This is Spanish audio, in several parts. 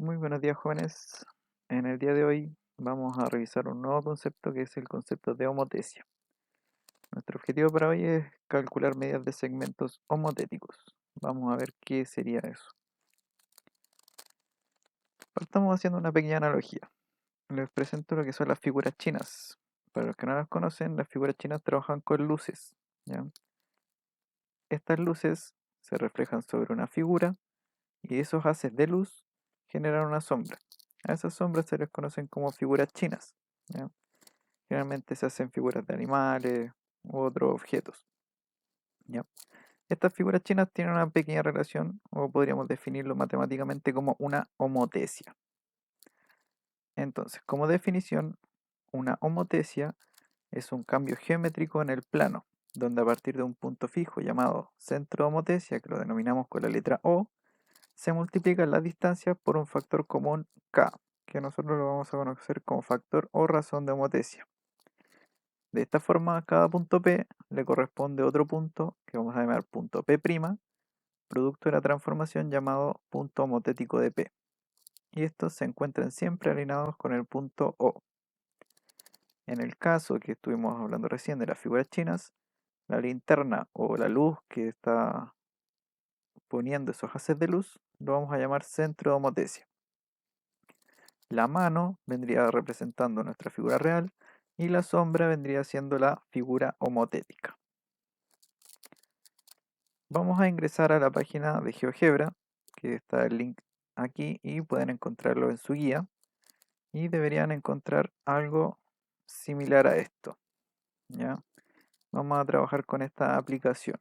Muy buenos días, jóvenes. En el día de hoy vamos a revisar un nuevo concepto que es el concepto de homotecia. Nuestro objetivo para hoy es calcular medidas de segmentos homotéticos. Vamos a ver qué sería eso. Partamos haciendo una pequeña analogía. Les presento lo que son las figuras chinas. Para los que no las conocen, las figuras chinas trabajan con luces, ¿ya? Estas luces se reflejan sobre una figura y esos haces de luz generan una sombra. A esas sombras se les conocen como figuras chinas, ¿ya? Generalmente se hacen figuras de animales u otros objetos, ¿ya? Estas figuras chinas tienen una pequeña relación, o podríamos definirlo matemáticamente como una homotecia. Entonces, como definición, una homotecia es un cambio geométrico en el plano, donde a partir de un punto fijo llamado centro de homotecia, que lo denominamos con la letra O, se multiplican las distancias por un factor común K, que nosotros lo vamos a conocer como factor o razón de homotecia. De esta forma, a cada punto P le corresponde otro punto que vamos a llamar punto P', producto de la transformación llamado punto homotético de P. Y estos se encuentran siempre alineados con el punto O. En el caso que estuvimos hablando recién de las figuras chinas, la linterna o la luz que está poniendo esos haces de luz lo vamos a llamar centro de homotecia. La mano vendría representando nuestra figura real y la sombra vendría siendo la figura homotética. Vamos a ingresar a la página de GeoGebra, que está el link aquí y pueden encontrarlo en su guía. Y deberían encontrar algo similar a esto, ¿ya? Vamos a trabajar con esta aplicación.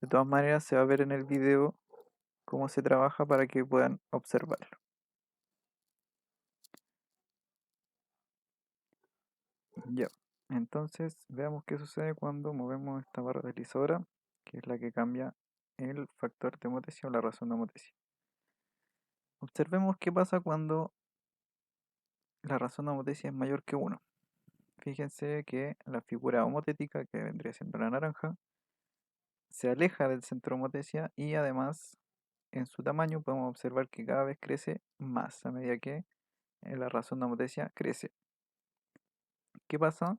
De todas maneras, se va a ver en el video cómo se trabaja para que puedan observarlo. Ya, entonces veamos qué sucede cuando movemos esta barra deslizadora, que es la que cambia el factor de homotecia o la razón de homotecia. Observemos qué pasa cuando la razón de homotecia es mayor que 1. Fíjense que la figura homotética, que vendría siendo la naranja, se aleja del centro de homotecia y además en su tamaño podemos observar que cada vez crece más a medida que la razón de homotecia crece. ¿Qué pasa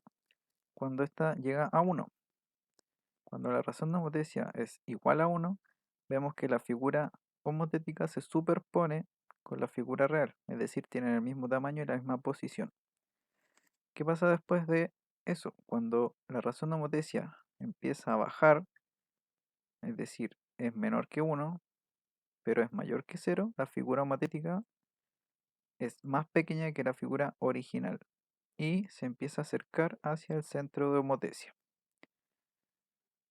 cuando esta llega a 1? Cuando la razón de homotecia es igual a 1, vemos que la figura homotética se superpone con la figura real, es decir, tienen el mismo tamaño y la misma posición. ¿Qué pasa después de eso? Cuando la razón de homotecia empieza a bajar, es decir, es menor que 1, pero es mayor que 0, la figura homotética es más pequeña que la figura original y se empieza a acercar hacia el centro de homotecia.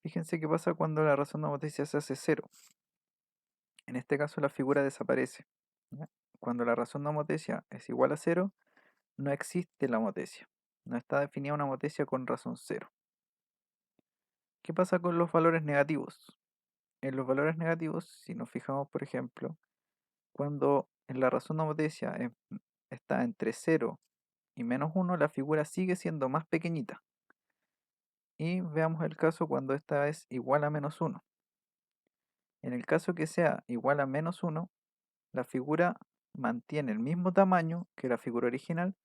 Fíjense qué pasa cuando la razón de homotecia se hace 0. En este caso la figura desaparece, ¿ya? Cuando la razón de homotecia es igual a 0, no existe la homotecia. No está definida una homotecia con razón 0. ¿Qué pasa con los valores negativos? En los valores negativos, si nos fijamos, por ejemplo, cuando en la razón de homotecia está entre 0 y -1, la figura sigue siendo más pequeñita. Y veamos el caso cuando esta es igual a -1. En el caso que sea igual a -1, la figura mantiene el mismo tamaño que la figura original,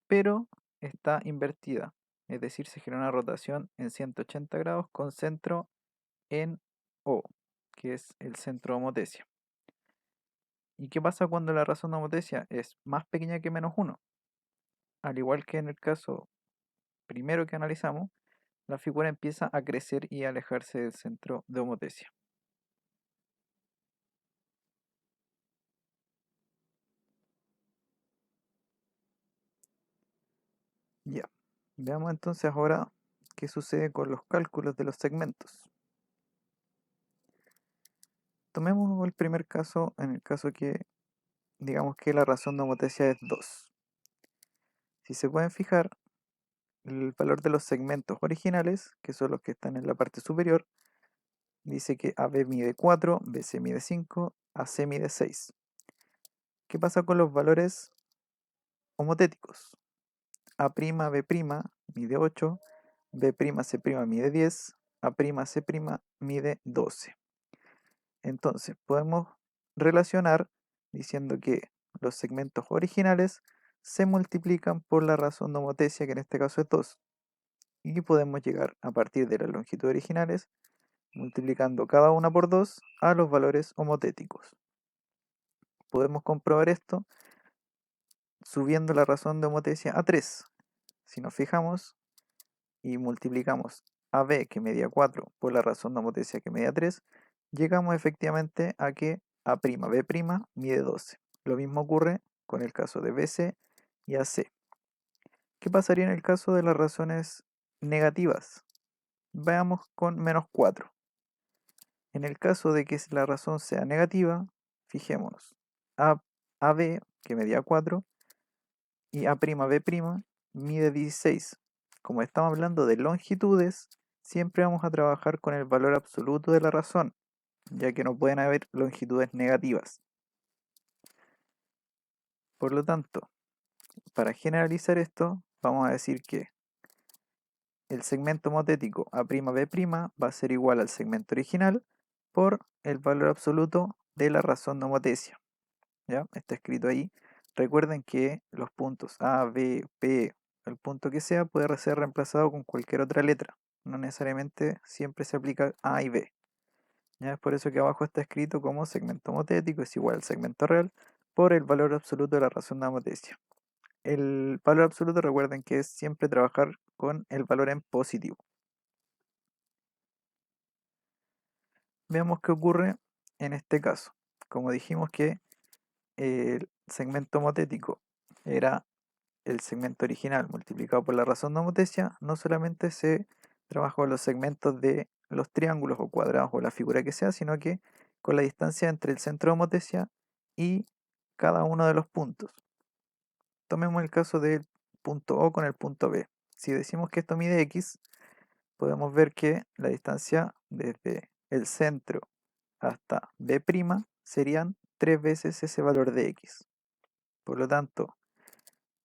pero está invertida. Es decir, se genera una rotación en 180 grados con centro en O, que es el centro de homotecia. ¿Y qué pasa cuando la razón de homotecia es más pequeña que -1? Al igual que en el caso primero que analizamos, la figura empieza a crecer y a alejarse del centro de homotecia. Ya, veamos entonces ahora qué sucede con los cálculos de los segmentos. Tomemos el primer caso, en el caso que digamos que la razón de homotecia es 2. Si se pueden fijar, el valor de los segmentos originales, que son los que están en la parte superior, dice que AB mide 4, BC mide 5, AC mide 6. ¿Qué pasa con los valores homotéticos? A'B' mide 8, B'C' mide 10, A'C' mide 12. Entonces, podemos relacionar diciendo que los segmentos originales se multiplican por la razón de homotecia, que en este caso es 2. Y podemos llegar a partir de las longitudes originales, multiplicando cada una por 2 a los valores homotéticos. Podemos comprobar esto subiendo la razón de homotecia a 3. Si nos fijamos y multiplicamos AB, que medía 4, por la razón de homotecia, que medía 3, llegamos efectivamente a que A'B' mide 12. Lo mismo ocurre con el caso de BC y AC. ¿Qué pasaría en el caso de las razones negativas? Veamos con menos 4. En el caso de que la razón sea negativa, fijémonos, AB, que medía 4, y A'B' mide 16. Como estamos hablando de longitudes, siempre vamos a trabajar con el valor absoluto de la razón, ya que no pueden haber longitudes negativas. Por lo tanto, para generalizar esto, vamos a decir que el segmento homotético A'B' va a ser igual al segmento original por el valor absoluto de la razón de homotecia. ¿Ya? Está escrito ahí. Recuerden que los puntos A, B, P, el punto que sea, puede ser reemplazado con cualquier otra letra. No necesariamente siempre se aplica A y B. ¿Ya? Es por eso que abajo está escrito como segmento homotético es igual al segmento real por el valor absoluto de la razón de homotecia. El valor absoluto, recuerden que es siempre trabajar con el valor en positivo. Veamos qué ocurre en este caso. Como dijimos que el segmento homotético era el segmento original multiplicado por la razón de homotecia, no solamente se trabaja con los segmentos de los triángulos o cuadrados o la figura que sea, sino que con la distancia entre el centro de homotecia y cada uno de los puntos. Tomemos el caso del punto O con el punto B. Si decimos que esto mide X, podemos ver que la distancia desde el centro hasta B' serían 3 veces ese valor de X. Por lo tanto,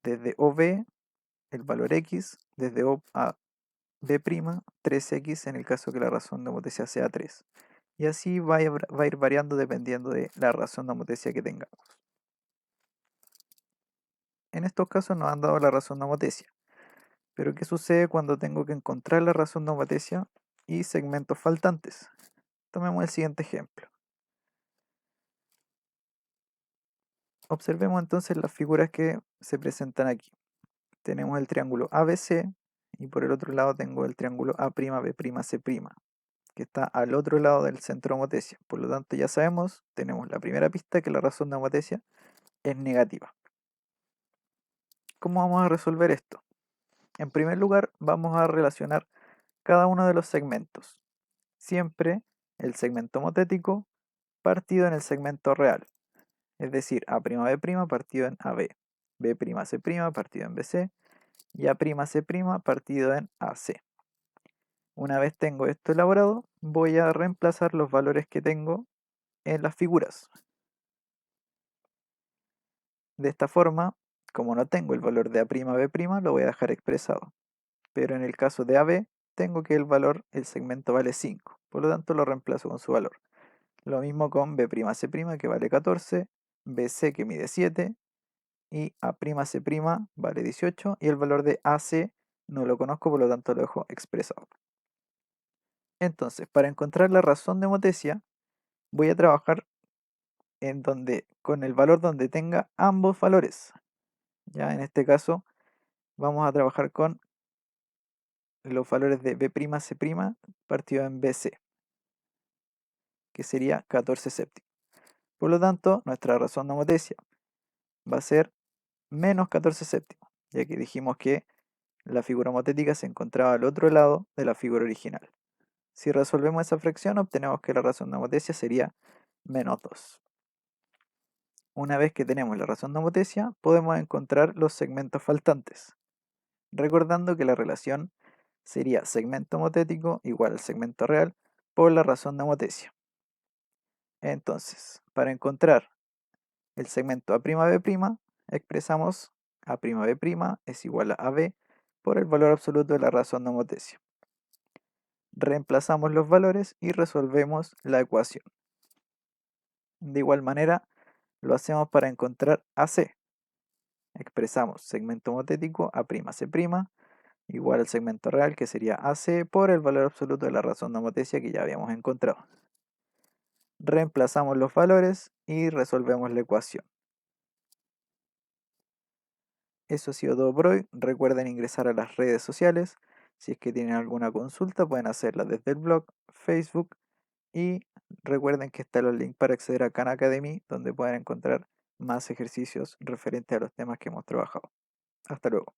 desde OB, el valor X, desde O a B', 3X en el caso que la razón de homotecia sea 3. Y así va a ir variando dependiendo de la razón de homotecia que tengamos. En estos casos nos han dado la razón de homotecia. Pero ¿qué sucede cuando tengo que encontrar la razón de homotecia y segmentos faltantes? Tomemos el siguiente ejemplo. Observemos entonces las figuras que se presentan aquí. Tenemos el triángulo ABC y por el otro lado tengo el triángulo A'B', C', que está al otro lado del centro de homotecia. Por lo tanto, ya sabemos, tenemos la primera pista que la razón de homotecia es negativa. ¿Cómo vamos a resolver esto? En primer lugar, vamos a relacionar cada uno de los segmentos. Siempre el segmento homotético partido en el segmento real. Es decir, A'B' partido en AB, B'C' partido en BC y A'C' partido en AC. Una vez tengo esto elaborado, voy a reemplazar los valores que tengo en las figuras. De esta forma, como no tengo el valor de A'B', lo voy a dejar expresado. Pero en el caso de AB, tengo que el segmento vale 5. Por lo tanto, lo reemplazo con su valor. Lo mismo con B'C', que vale 14, BC, que mide 7, y A'C' vale 18, y el valor de AC no lo conozco, por lo tanto lo dejo expresado. Entonces, para encontrar la razón de homotecia, voy a trabajar con el valor donde tenga ambos valores. Ya en este caso, vamos a trabajar con los valores de B'C' partido en BC, que sería 14 séptimos. Por lo tanto, nuestra razón de homotecia va a ser menos 14 séptimos, ya que dijimos que la figura homotética se encontraba al otro lado de la figura original. Si resolvemos esa fracción, obtenemos que la razón de homotecia sería menos 2. Una vez que tenemos la razón de homotecia, podemos encontrar los segmentos faltantes, recordando que la relación sería segmento homotético igual al segmento real por la razón de homotecia. Entonces, para encontrar el segmento A'B', expresamos A'B' es igual a AB por el valor absoluto de la razón de homotecia. Reemplazamos los valores y resolvemos la ecuación. De igual manera, lo hacemos para encontrar AC. Expresamos segmento motético A'C', igual al segmento real, que sería AC por el valor absoluto de la razón de homotecia que ya habíamos encontrado. Reemplazamos los valores y resolvemos la ecuación. Eso ha sido todo por hoy. Recuerden ingresar a las redes sociales. Si es que tienen alguna consulta, pueden hacerla desde el blog, Facebook y recuerden que están los links para acceder a Khan Academy, donde pueden encontrar más ejercicios referentes a los temas que hemos trabajado. Hasta luego.